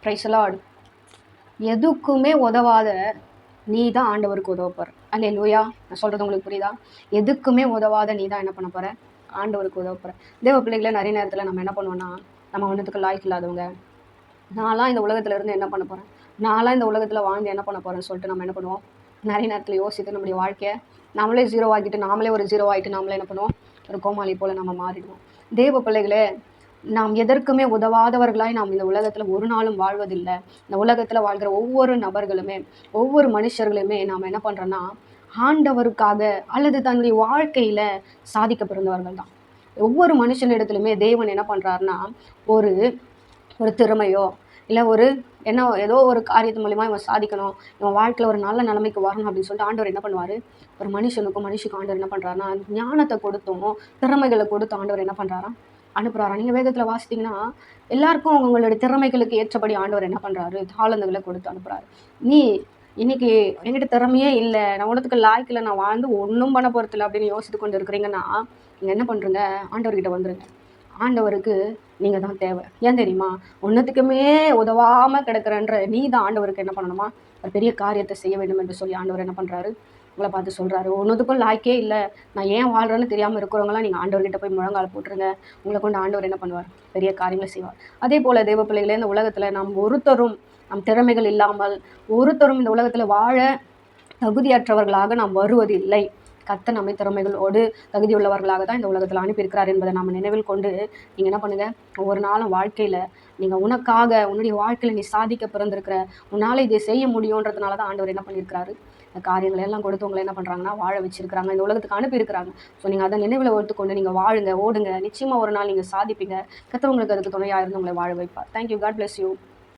Praise the Lord. எதுக்குமே உதவாத நீ தான் ஆண்டவருக்கு உதவ போகிற. அல்லேலூயா. நான் சொல்கிறது உங்களுக்கு புரியுதா? எதுக்குமே உதவாத நீ தான் என்ன பண்ண போகிற? ஆண்டவருக்கு உதவ போகிற. தேவ பிள்ளைகளை நிறைய நேரத்தில் நம்ம என்ன பண்ணுவோம்னா, நம்ம ஒன்றுத்துக்கு லாய்க்கு இல்லாதவங்க, நான்லாம் இந்த உலகத்தில் இருந்து என்ன பண்ண போகிறேன், நான்லாம் இந்த உலகத்தில் வாழ்ந்து என்ன பண்ண போகிறேன்னு சொல்லிட்டு நம்ம என்ன பண்ணுவோம், நிறைய நேரத்தில் யோசித்து நம்முடைய வாழ்க்கையை நம்மளே ஜீரோ ஆகிட்டு, நாமளே ஒரு ஜீரோ ஆகிட்டு, நாமளே என்ன பண்ணுவோம், ஒரு கோமாளி போல் நம்ம மாறிடுவோம். தேவ பிள்ளைகளே, நாம் எதற்குமே உதவாதவர்களாய் நாம் இந்த உலகத்தில் ஒரு நாளும் வாழ்வதில்லை. இந்த உலகத்தில் வாழ்கிற ஒவ்வொரு நபர்களுமே, ஒவ்வொரு மனுஷர்களுமே நாம் என்ன பண்ணுறோன்னா, ஆண்டவருக்காக அல்லது தன்னுடைய வாழ்க்கையில் சாதிக்க பிறந்தவர்கள் தான். ஒவ்வொரு மனுஷனிடத்துலையுமே தேவன் என்ன பண்ணுறாருன்னா, ஒரு ஒரு திறமையோ இல்லை ஒரு என்ன ஏதோ ஒரு காரியத்து மூலிமா இவன் சாதிக்கணும், இவன் வாழ்க்கையில் ஒரு நல்ல நிலைமைக்கு வரணும் அப்படின்னு சொல்லிட்டு ஆண்டவர் என்ன பண்ணுவார், ஒரு மனுஷனுக்கும் ஆண்டவர் என்ன பண்ணுறாருன்னா, ஞானத்தை கொடுத்தும் திறமைகளை கொடுத்து ஆண்டவர் என்ன பண்ணுறாராம், அனுப்புகிறாரா. நீங்கள் வேதத்தில் வாசித்தீங்கன்னா எல்லாருக்கும் அவங்களுடைய திறமைகளுக்கு ஏற்றபடி ஆண்டவர் என்ன பண்ணுறாரு, தாளந்துகளை கொடுத்து அனுப்புகிறாரு. நீ இன்னைக்கு என்கிட்ட திறமையே இல்லை, நான் உலகத்துக்கு லாய்க்கில், நான் வாழ்ந்து ஒன்றும் பண்ண போகிறதில்ல அப்படின்னு யோசித்து கொண்டு இருக்கிறீங்கன்னா, நீங்கள் என்ன பண்ணுறீங்க, ஆண்டவர்கிட்ட வந்துடுங்க. ஆண்டவருக்கு நீங்கள் தான் தேவை. ஏன் தெரியுமா? ஒன்றுத்துக்குமே உதவாமல் கிடக்கிறன்ற நீ தான் ஆண்டவருக்கு என்ன பண்ணணுமா, ஒரு பெரிய காரியத்தை செய்ய வேண்டும் என்று சொல்லி ஆண்டவர் என்ன பண்ணுறாரு, உங்களை பார்த்து சொல்கிறாரு. ஒன்றுத்துக்கும் லாய்க்கே இல்லை, நான் ஏன் வாழ்கிறேன்னு தெரியாமல் இருக்கிறவங்களாம் நீங்கள் ஆண்டவர்கிட்ட போய் முழங்கால் போட்டுருங்க. உங்களை கொண்டு ஆண்டவர் என்ன பண்ணுவார், பெரிய காரியங்களை செய்வார். அதே போல் தேவ பிள்ளைகளே, இந்த உலகத்தில் நாம் ஒருத்தரும் நம் திறமைகள் இல்லாமல் ஒருத்தரும் இந்த உலகத்தில் வாழ தகுதியற்றவர்களாக நாம் வருவது இல்லை. கர்த்தர் நம்மை திறமைகளோடு தகுதியுள்ளவர்களாக தான் இந்த உலகத்தில் அனுப்பியிருக்கிறார் என்பதை நாம் நினைவில் கொண்டு நீங்கள் என்ன பண்ணுங்கள், ஒவ்வொரு நாளும் வாழ்க்கையில் நீங்கள் உனக்காக உன்னுடைய வாழ்க்கையில் நீ சாதிக்க பிறந்திருக்கிற, உன்னால் இதை செய்ய முடியுன்றதுனால தான் ஆண்டவர் என்ன பண்ணியிருக்கிறாரு, இந்த காரியங்களை எல்லாம் கொடுத்து உங்களை என்ன பண்ணுறாங்கன்னா வாழ வச்சிருக்கிறாங்க, இந்த உலகத்துக்கு அனுப்பியிருக்கிறாங்க. ஸோ நீங்கள் அதை நினைவில் எடுத்துக்கொண்டு நீங்கள் வாழுங்க, ஓடுங்க. நிச்சயமாக ஒரு நாள் நீங்கள் சாதிப்பீங்க. கர்த்தர் உங்களுக்கு அதுக்கு துணையாக இருந்து உங்களை வாழ வைப்பார். தேங்க்யூ. God bless you.